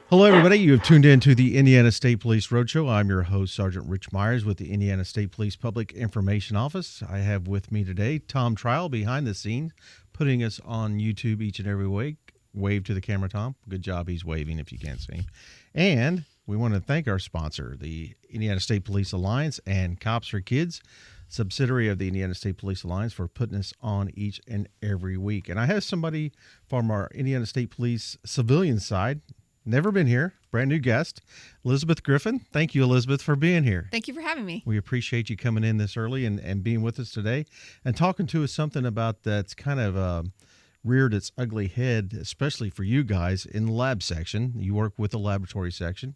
Hello, everybody. You have tuned in to the Indiana State Police Roadshow. I'm your host, Sergeant Rich Myers with the Indiana State Police Public Information Office. I have with me today Tom Trial behind the scenes, putting us on YouTube each and every week. Wave to the camera, Tom. Good job. He's waving if you can't see him. And we want to thank our sponsor, the Indiana State Police Alliance and Cops for Kids, subsidiary of the Indiana State Police Alliance, for putting us on each and every week. And I have somebody from our Indiana State Police civilian side. Never been here. Brand new guest, Elizabeth Griffin. Thank you, Elizabeth, for being here. Thank you for having me. We appreciate you coming in this early and being with us today and talking to us something about that's kind of reared its ugly head, especially for you guys in the lab section. You work with the laboratory section.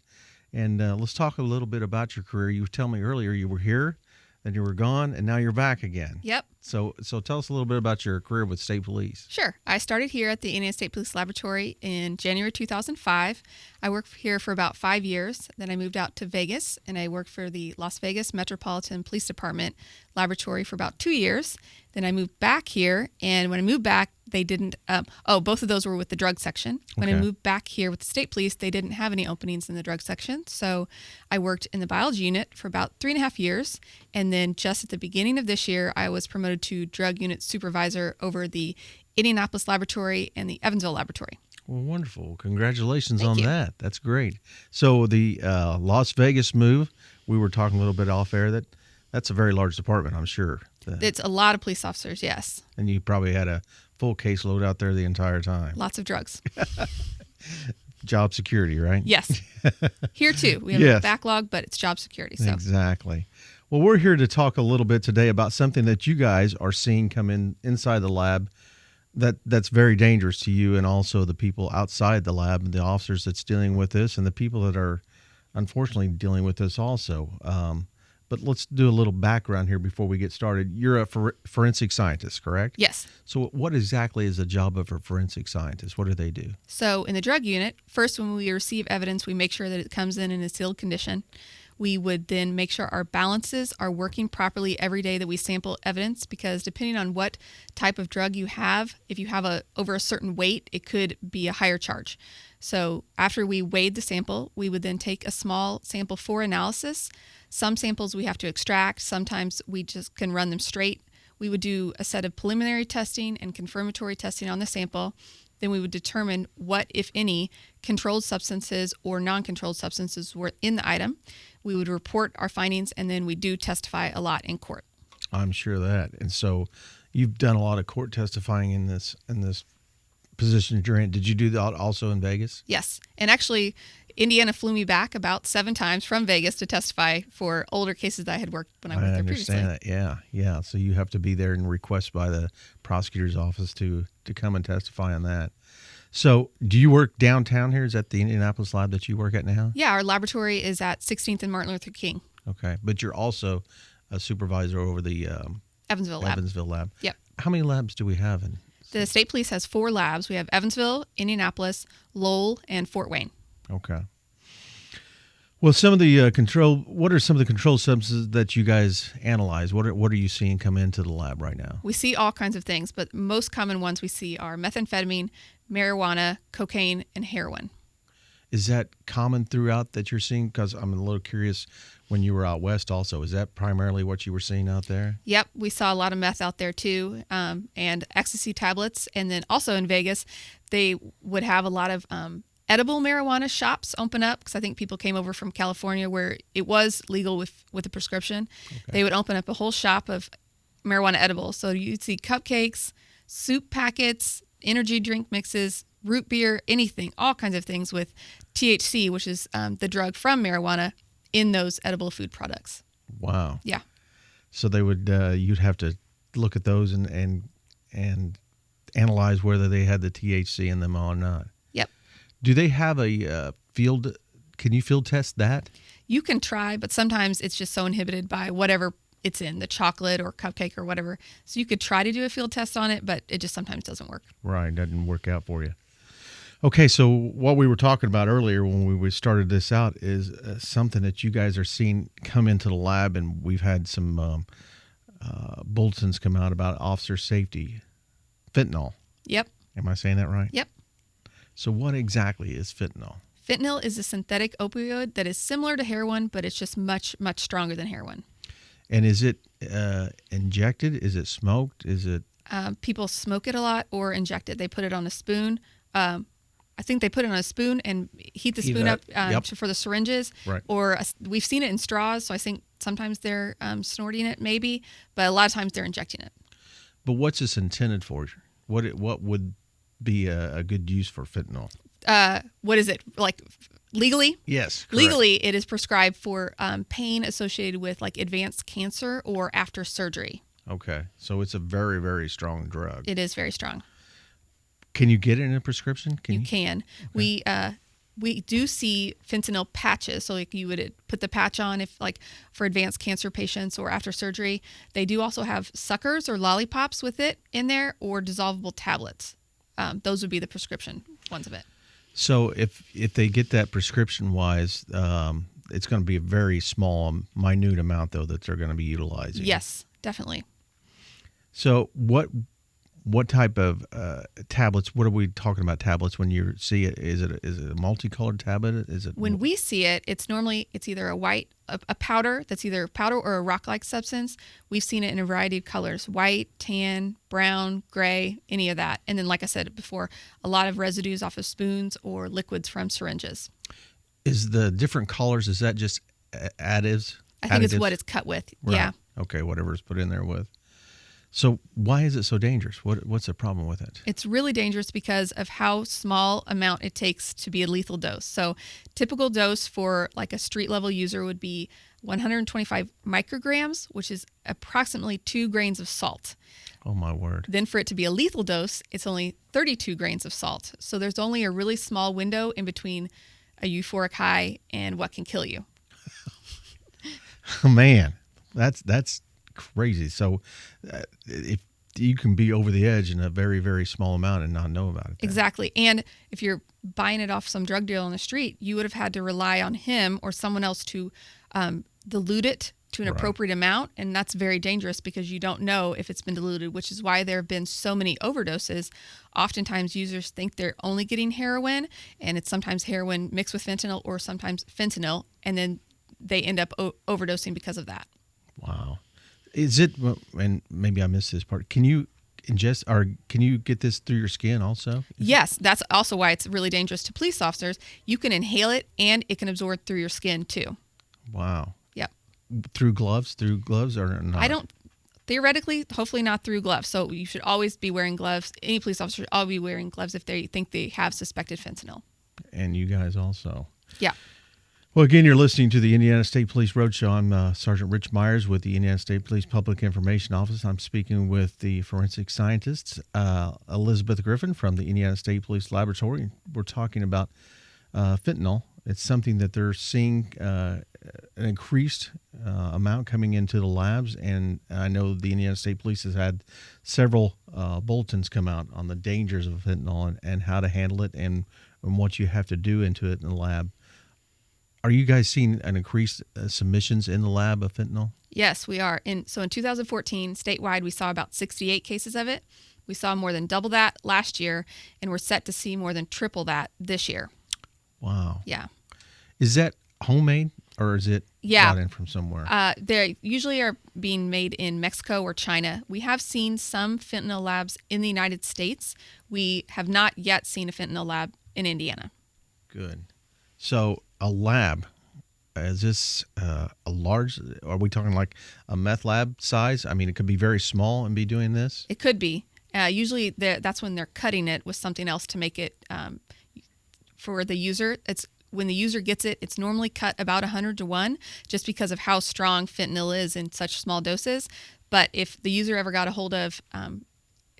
And let's talk a little bit about your career. You were telling me earlier you were here, then you were gone, and now you're back again. Yep. So tell us a little bit about your career with State Police. Sure. I started here at the Indiana State Police Laboratory in January 2005. I worked here for about 5 years. Then I moved out to Vegas, and I worked for the Las Vegas Metropolitan Police Department Laboratory for about 2 years. Then I moved back here, and when I moved back, they didn't, both of those were with the drug section. When I moved back here with the State Police, they didn't have any openings in the drug section. So I worked in the biology unit for about 3.5 years. And then just at the beginning of this year, I was promoted to drug unit supervisor over the Indianapolis Laboratory and the Evansville Laboratory. Well, wonderful. Congratulations Thank on you. that. That's great. So the Las Vegas move, we were talking a little bit off air, that's a very large department, I'm sure. It's a lot of police officers, yes. And you probably had a full caseload out there the entire time. Lots of drugs. Job security, right? Yes. Here too. We have a backlog, but it's job security. So. Exactly. Well, we're here to talk a little bit today about something that you guys are seeing come inside the lab that's very dangerous to you and also the people outside the lab and the officers that's dealing with this and the people that are unfortunately dealing with this also. But let's do a little background here before we get started. You're a forensic scientist, correct? Yes. So what exactly is the job of a forensic scientist? What do they do? So in the drug unit, first when we receive evidence, we make sure that it comes in a sealed condition. We would then make sure our balances are working properly every day that we sample evidence, because depending on what type of drug you have, if you have over a certain weight, it could be a higher charge. So after we weighed the sample, we would then take a small sample for analysis. Some samples we have to extract. Sometimes we just can run them straight. We would do a set of preliminary testing and confirmatory testing on the sample. Then we would determine what, if any, controlled substances or non-controlled substances were in the item. We would report our findings, and then we do testify a lot in court. I'm sure of that. And so you've done a lot of court testifying in this position that you're in. Did you do that also in Vegas? Yes. And actually, Indiana flew me back about 7 times from Vegas to testify for older cases that I had worked when I worked there previously. I understand that. Yeah. So you have to be there and request by the prosecutor's office to come and testify on that. So do you work downtown here? Is that the Indianapolis lab that you work at now? Yeah, our laboratory is at 16th and Martin Luther King. Okay. But you're also a supervisor over the Evansville lab. Yep. How many labs do we have? The State Police has 4 labs. We have Evansville, Indianapolis, Lowell, and Fort Wayne. Okay. Well, some of the what are some of the controlled substances that you guys analyze? What are you seeing come into the lab right now? We see all kinds of things, but most common ones we see are methamphetamine, marijuana, cocaine, and heroin. Is that common throughout that you're seeing? Because I'm a little curious, when you were out west also, is that primarily what you were seeing out there? Yep, we saw a lot of meth out there too, and ecstasy tablets. And then also in Vegas, they would have a lot of edible marijuana shops open up, because I think people came over from California where it was legal with a prescription. Okay. They would open up a whole shop of marijuana edibles. So you'd see cupcakes, soup packets, energy drink mixes, root beer, anything, all kinds of things with THC, which is the drug from marijuana, in those edible food products. Wow. Yeah. So they would you'd have to look at those and analyze whether they had the THC in them or not. Yep. Do they have a field? Can you field test that? You can try, but sometimes it's just so inhibited by whatever it's in, the chocolate or cupcake or whatever. So you could try to do a field test on it, but it just sometimes doesn't work. Right. Doesn't work out for you. Okay, so what we were talking about earlier when we started this out is something that you guys are seeing come into the lab, and we've had some bulletins come out about officer safety. Fentanyl. Yep. Am I saying that right? Yep. So what exactly is fentanyl? Fentanyl is a synthetic opioid that is similar to heroin, but it's just much, much stronger than heroin. And is it injected? Is it smoked? Is it? People smoke it a lot or inject it. They put it on a spoon. I think they put it on a spoon and heat the spoon up for the syringes. Right. Or we've seen it in straws, so I think sometimes they're snorting it maybe, but a lot of times they're injecting it. But what's this intended for? What would be a good use for fentanyl? What is it, like legally? Yes. Correct. Legally, it is prescribed for pain associated with like advanced cancer or after surgery. Okay. So it's a very, very strong drug. It is very strong. Can you get it in a prescription? You can. Okay. We do see fentanyl patches. So like you would put the patch on if like for advanced cancer patients or after surgery. They do also have suckers or lollipops with it in there or dissolvable tablets. Those would be the prescription ones of it. So if they get that prescription-wise, it's going to be a very small, minute amount, though, that they're going to be utilizing. Yes, definitely. So what type of tablets? What are we talking about? Tablets when you see it? Is it a multicolored tablet? Is it when we see it? It's either a powder that's either powder or a rock-like substance. We've seen it in a variety of colors: white, tan, brown, gray, any of that. And then, like I said before, a lot of residues off of spoons or liquids from syringes. Is the different colors? Is that just additives? I think it's what it's cut with. Right. Yeah. Okay. Whatever's put in there with. So why is it so dangerous? What's the problem with it? It's really dangerous because of how small amount it takes to be a lethal dose. So typical dose for like a street level user would be 125 micrograms, which is approximately 2 grains of salt. Oh, my word. Then for it to be a lethal dose, it's only 32 grains of salt. So there's only a really small window in between a euphoric high and what can kill you. Oh, man, that's crazy. So if you can be over the edge in a very, very small amount and not know about it. Exactly. And if you're buying it off some drug dealer on the street, you would have had to rely on him or someone else to dilute it to an appropriate amount. And that's very dangerous because you don't know if it's been diluted, which is why there have been so many overdoses. Oftentimes users think they're only getting heroin, and it's sometimes heroin mixed with fentanyl or sometimes fentanyl, and then they end up overdosing because of that. Wow. Is it, and maybe I missed this part, can you ingest or can you get this through your skin also? Yes, that's also why it's really dangerous to police officers. You can inhale it and it can absorb through your skin too. Wow. Yep. Through gloves or not? Theoretically, hopefully not through gloves. So you should always be wearing gloves. Any police officer should always be wearing gloves if they think they have suspected fentanyl. And you guys also. Yeah. Well, again, you're listening to the Indiana State Police Roadshow. I'm Sergeant Rich Myers with the Indiana State Police Public Information Office. I'm speaking with the forensic scientist, Elizabeth Griffin from the Indiana State Police Laboratory. We're talking about fentanyl. It's something that they're seeing an increased amount coming into the labs, and I know the Indiana State Police has had several bulletins come out on the dangers of fentanyl and how to handle it and what you have to do into it in the lab. Are you guys seeing an increased submissions in the lab of fentanyl? Yes, we are. So in 2014, statewide, we saw about 68 cases of it. We saw more than double that last year, and we're set to see more than triple that this year. Wow. Yeah. Is that homemade or is it brought in from somewhere? They usually are being made in Mexico or China. We have seen some fentanyl labs in the United States. We have not yet seen a fentanyl lab in Indiana. Good. So a lab, is this a large, are we talking like a meth lab size? I mean, it could be very small and be doing this? It could be. Usually that's when they're cutting it with something else to make it for the user. When the user gets it, it's normally cut about 100 to 1 just because of how strong fentanyl is in such small doses. But if the user ever got a hold of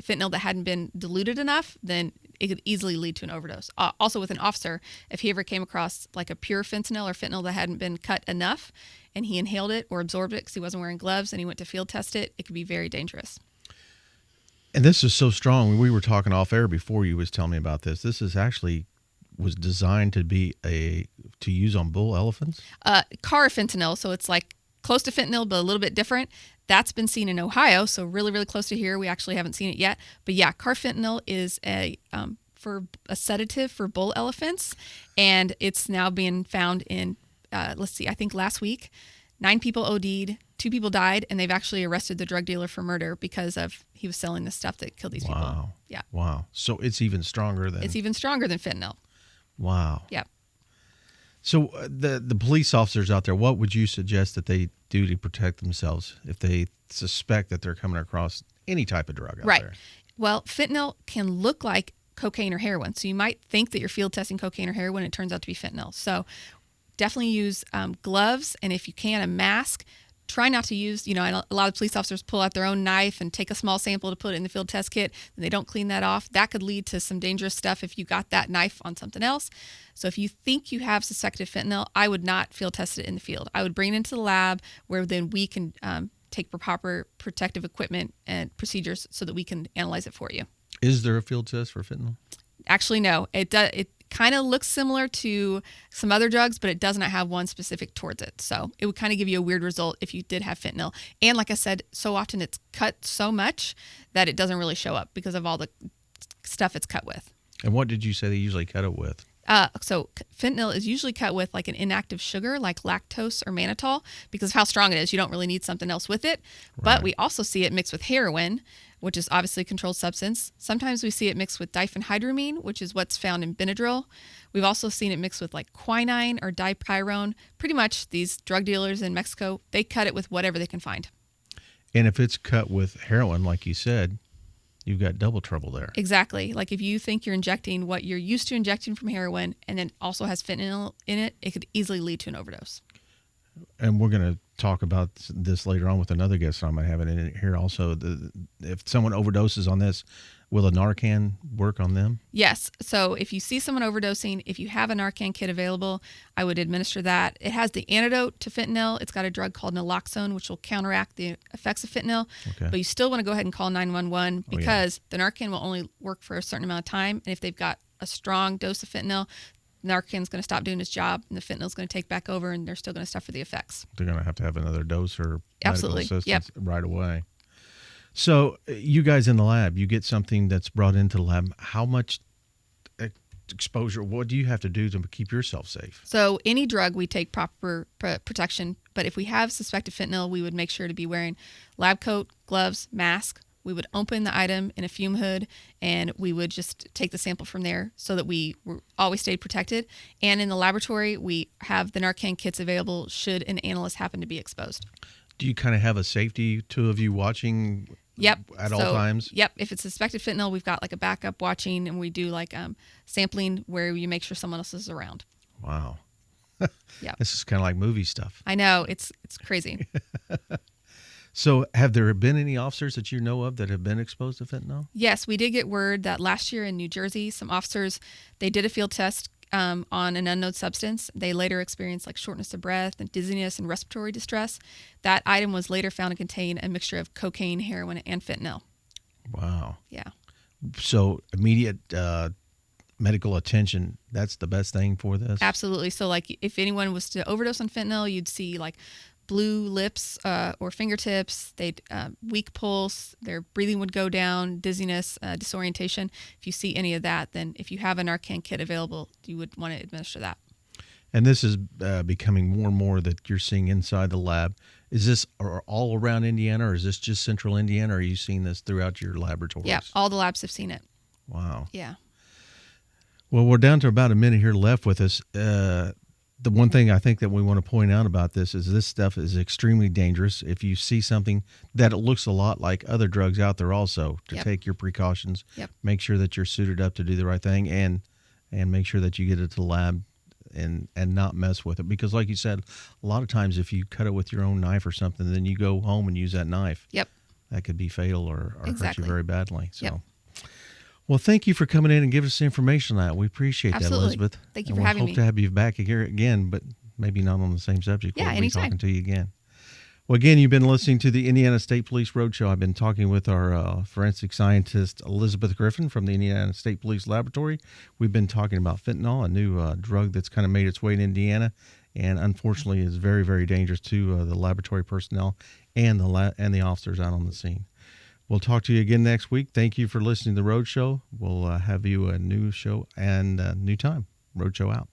fentanyl that hadn't been diluted enough, then it could easily lead to an overdose. Also with an officer, if he ever came across like a pure fentanyl or fentanyl that hadn't been cut enough and he inhaled it or absorbed it because he wasn't wearing gloves and he went to field test it, it could be very dangerous. And this is so strong. We were talking off air before you was telling me about this. This is actually was designed to use on bull elephants? Car fentanyl, so it's like close to fentanyl but a little bit different. That's been seen in Ohio, so really, really close to here. We actually haven't seen it yet. But yeah, carfentanil is a for a sedative for bull elephants, and it's now being found in, I think last week, 9 people OD'd, 2 people died, and they've actually arrested the drug dealer for murder because of he was selling the stuff that killed these people. Yeah. Wow. So it's even stronger than fentanyl. Wow. Yeah. So the police officers out there, what would you suggest that they do to protect themselves if they suspect that they're coming across any type of drug out there? Right. Well, fentanyl can look like cocaine or heroin. So you might think that you're field testing cocaine or heroin. It turns out to be fentanyl. So definitely use gloves, and if you can, a mask. Try not to use, a lot of police officers pull out their own knife and take a small sample to put it in the field test kit, and they don't clean that off. That could lead to some dangerous stuff if you got that knife on something else. So if you think you have suspected fentanyl, I would not field test it in the field. I would bring it into the lab where then we can take proper protective equipment and procedures so that we can analyze it for you. Is there a field test for fentanyl? Actually, no. It kind of looks similar to some other drugs, but it does not have one specific towards it. So it would kind of give you a weird result if you did have fentanyl. And like I said, so often it's cut so much that it doesn't really show up because of all the stuff it's cut with. And what did you say they usually cut it with? So fentanyl is usually cut with like an inactive sugar like lactose or mannitol because of how strong it is. You don't really need something else with it. Right. But we also see it mixed with heroin, which is obviously a controlled substance. Sometimes we see it mixed with diphenhydramine, which is what's found in Benadryl. We've also seen it mixed with like quinine or dipyrone. Pretty much these drug dealers in Mexico, they cut it with whatever they can find. And if it's cut with heroin, like you said, you've got double trouble there. Exactly. Like if you think you're injecting what you're used to injecting from heroin and then also has fentanyl in it, it could easily lead to an overdose. And we're going to talk about this later on with another guest. I might have it in here also. If someone overdoses on this, will a Narcan work on them? Yes. So if you see someone overdosing, if you have a Narcan kit available, I would administer that. It has the antidote to fentanyl. It's got a drug called naloxone, which will counteract the effects of fentanyl. Okay. But you still want to go ahead and call 911 because the Narcan will only work for a certain amount of time. And if they've got a strong dose of fentanyl, Narcan's going to stop doing its job, and the fentanyl's going to take back over, and they're still going to suffer the effects. They're going to have another dose or Absolutely. medical assistance right away. So you guys in the lab, you get something that's brought into the lab. How much exposure, what do you have to do to keep yourself safe? So any drug, we take proper protection. But if we have suspected fentanyl, we would make sure to be wearing lab coat, gloves, mask. We would open the item in a fume hood, and we would just take the sample from there so that we always stayed protected. And in the laboratory, we have the Narcan kits available should an analyst happen to be exposed. Do you kind of have a safety, two of you watching at all times? Yep. If it's suspected fentanyl, we've got like a backup watching, and we do like sampling where you make sure someone else is around. Wow. Yeah. This is kind of like movie stuff. I know. It's crazy. So have there been any officers that you know of that have been exposed to fentanyl? Yes, we did get word that last year in New Jersey, some officers, they did a field test on an unknown substance. They later experienced like shortness of breath and dizziness and respiratory distress. That item was later found to contain a mixture of cocaine, heroin, and fentanyl. Wow. Yeah. So immediate medical attention, that's the best thing for this? Absolutely. So like if anyone was to overdose on fentanyl, you'd see like blue lips or fingertips, they'd weak pulse, their breathing would go down, dizziness, disorientation. If you see any of that, then if you have a Narcan kit available, you would want to administer that. And this is becoming more and more that you're seeing inside the lab. Is this all around Indiana, or is this just central Indiana, or are you seeing this throughout your laboratories? Yeah, all the labs have seen it. Wow. Yeah. Well, we're down to about a minute here left with us. The one thing I think that we want to point out about this stuff is extremely dangerous. If you see something that it looks a lot like other drugs out there also, to take your precautions, make sure that you're suited up to do the right thing, and make sure that you get it to the lab and not mess with it. Because like you said, a lot of times if you cut it with your own knife or something, then you go home and use that knife. Yep. That could be fatal or hurt you very badly. So. Yep. Well, thank you for coming in and giving us the information on that. We appreciate Absolutely. that, Elizabeth. Thank you for having me. Hope to have you back here again, but maybe not on the same subject. Yeah, We'll be anytime. talking to you again. Well, again, you've been listening to the Indiana State Police Roadshow. I've been talking with our forensic scientist, Elizabeth Griffin from the Indiana State Police Laboratory. We've been talking about fentanyl, a new drug that's kind of made its way in Indiana, and unfortunately is very, very dangerous to the laboratory personnel and the officers out on the scene. We'll talk to you again next week. Thank you for listening to the Roadshow. We'll have you a new show and a new time. Roadshow out.